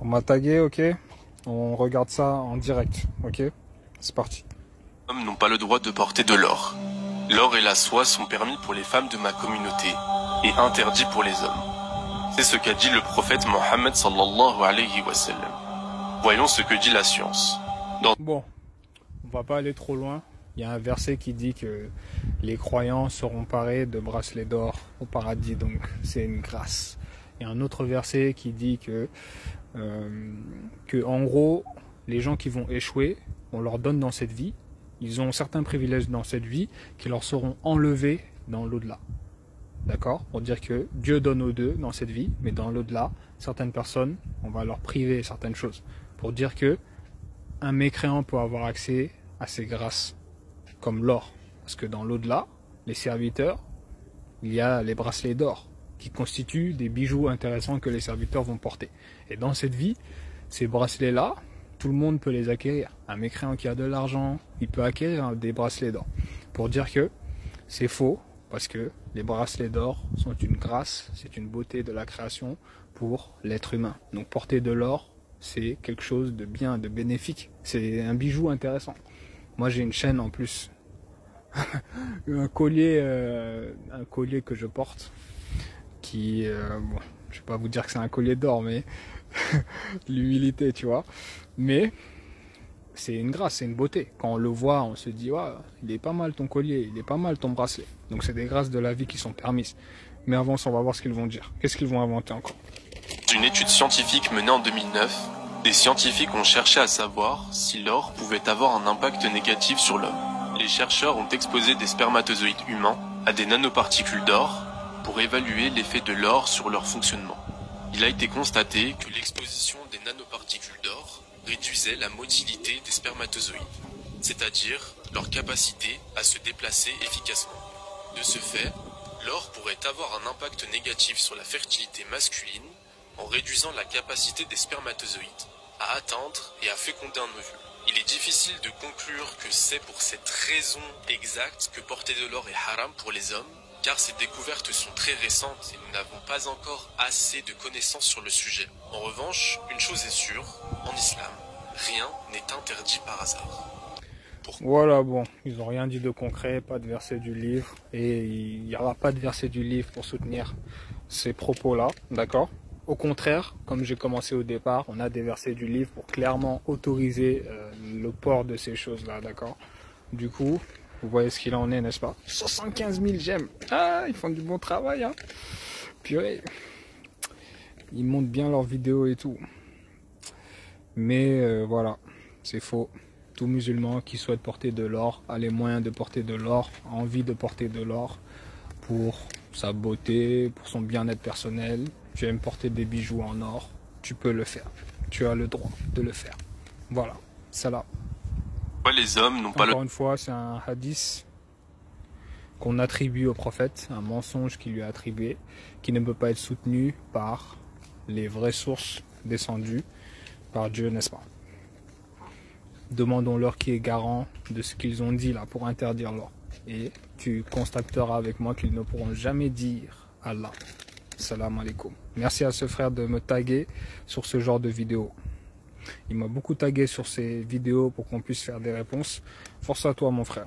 On m'a tagué, ok. On regarde ça en direct, ok. C'est parti. Les hommes n'ont pas le droit de porter de l'or. L'or et la soie sont permis pour les femmes de ma communauté et interdits pour les hommes. C'est ce qu'a dit le prophète Mohammed sallallahu alayhi wa sallam. Voyons ce que dit la science. Bon, on va pas aller trop loin. Il y a un verset qui dit que les croyants seront parés de bracelets d'or au paradis, donc c'est une grâce. Il y a un autre verset qui dit que en gros, les gens qui vont échouer, on leur donne dans cette vie, ils ont certains privilèges dans cette vie qui leur seront enlevés dans l'au-delà. D'accord? Pour dire que Dieu donne aux deux dans cette vie, mais dans l'au-delà, certaines personnes, on va leur priver certaines choses. Pour dire que un mécréant peut avoir accès à ces grâces, comme l'or. Parce que dans l'au-delà, les serviteurs, il y a les bracelets d'or, qui constituent des bijoux intéressants que les serviteurs vont porter. Et dans cette vie, ces bracelets-là, tout le monde peut les acquérir. Un mécréant qui a de l'argent, il peut acquérir des bracelets d'or. Pour dire que c'est faux, parce que les bracelets d'or sont une grâce, c'est une beauté de la création pour l'être humain. Donc porter de l'or, c'est quelque chose de bien, de bénéfique. C'est un bijou intéressant. Moi j'ai une chaîne en plus, un collier que je porte, qui, bon, je vais pas vous dire que c'est un collier d'or, mais l'humilité, tu vois. Mais c'est une grâce, c'est une beauté. Quand on le voit, on se dit, ouais, il est pas mal ton collier, il est pas mal ton bracelet. Donc c'est des grâces de la vie qui sont permises. Mais avant ça, on va voir ce qu'ils vont dire. Qu'est-ce qu'ils vont inventer encore? Une étude scientifique menée en 2009, des scientifiques ont cherché à savoir si l'or pouvait avoir un impact négatif sur l'homme. Les chercheurs ont exposé des spermatozoïdes humains à des nanoparticules d'or pour évaluer l'effet de l'or sur leur fonctionnement. Il a été constaté que l'exposition des nanoparticules d'or réduisait la motilité des spermatozoïdes, c'est-à-dire leur capacité à se déplacer efficacement. De ce fait, l'or pourrait avoir un impact négatif sur la fertilité masculine en réduisant la capacité des spermatozoïdes à atteindre et à féconder un ovule. Il est difficile de conclure que c'est pour cette raison exacte que porter de l'or est haram pour les hommes, car ces découvertes sont très récentes et nous n'avons pas encore assez de connaissances sur le sujet. En revanche, une chose est sûre, en islam, rien n'est interdit par hasard. Voilà, bon, ils n'ont rien dit de concret, pas de verset du livre, et il n'y aura pas de verset du livre pour soutenir ces propos-là, d'accord? Au contraire, comme j'ai commencé au départ, on a des versets du livre pour clairement autoriser le port de ces choses-là, d'accord? Du coup, vous voyez ce qu'il en est, n'est-ce pas? 75 000 j'aime. Ah, ils font du bon travail, hein. Purée. Ils montent bien leurs vidéos et tout. Mais voilà, c'est faux. Tout musulman qui souhaite porter de l'or a les moyens de porter de l'or, a envie de porter de l'or pour sa beauté, pour son bien-être personnel. Tu aimes porter des bijoux en or, tu peux le faire. Tu as le droit de le faire. Voilà, ça là. Les hommes n'ont pas Encore une fois, c'est un hadith qu'on attribue au prophète, un mensonge qui lui est attribué, qui ne peut pas être soutenu par les vraies sources descendues par Dieu, n'est-ce pas? Demandons-leur qui est garant de ce qu'ils ont dit là pour interdire l'or. Et tu constateras avec moi qu'ils ne pourront jamais dire Allah. Salam alaikum. Merci à ce frère de me taguer sur ce genre de vidéo. Il m'a beaucoup tagué sur ces vidéos pour qu'on puisse faire des réponses. Force à toi mon frère.